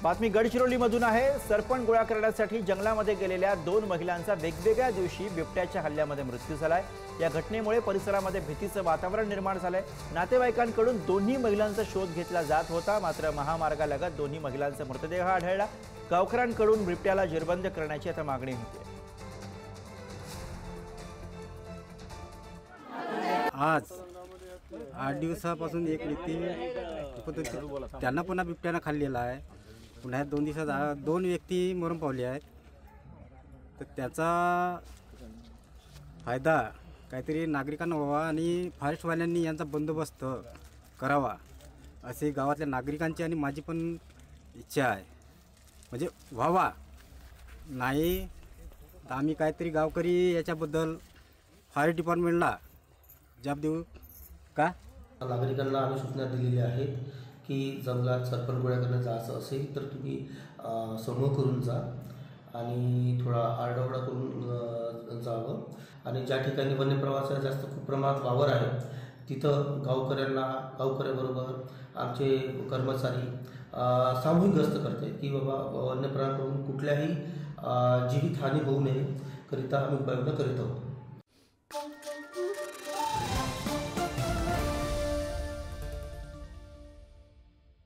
बातमी गडचिरोलीमधून आहे। सरपण गोळा करण्यासाठी जंगलामध्ये गेलेल्या 2 महिलांचा वेगवेगळ्या दिवशी बिबट्याच्या हल्ल्यामध्ये मृत्यू झालाय। या घटनेमुळे परिसरामध्ये भीतीचं वातावरण निर्माण झालंय। नातेवाईकांकडून दोन्ही महिलांचा शोध घेतला जात होता, मात्र महामार्गालगत दोन्ही महिलांचा मृतदेह आढळला। गावकऱ्यांकडून बिबट्याला जेरबंद करण्याची आता मागणी होती। आज 8 दिवसापासून एक व्यक्ती त्यांना पुन्हा बिबट्यानं खाल्लेला आहे। पुन्हा 2 दिवसात 2 व्यक्ती मरण पावले आहेत। तर त्याचा फायदा काहीतरी नागरिकांना व्हावा आणि फॉरेस्टवाल्यांनी यांचा बंदोबस्त करावा असे गावातल्या नागरिकांची आणि माझी पण इच्छा आहे। म्हणजे व्हावा नाही तर आम्ही काहीतरी गावकरी याच्याबद्दल फायर डिपार्टमेंटला जबाब देऊ का? नागरिकांना आम्ही सूचना दिलेल्या आहेत की जंगलात सरपण गोळा करण्यात जायचं असेल तर तुम्ही समूह करून जा आणि थोडा आरडाओरडा करून जावं। आणि ज्या ठिकाणी वन्य प्रवासाचा जास्त खूप प्रमाणात वावर आहे तिथं गावकऱ्याबरोबर आमचे कर्मचारी सामूहिक गस्त करते की बाबा वन्य प्राण्याकडून कुठल्याही जीवितहानी होऊ नये करिता आम्ही प्रयत्न करीत आहोत।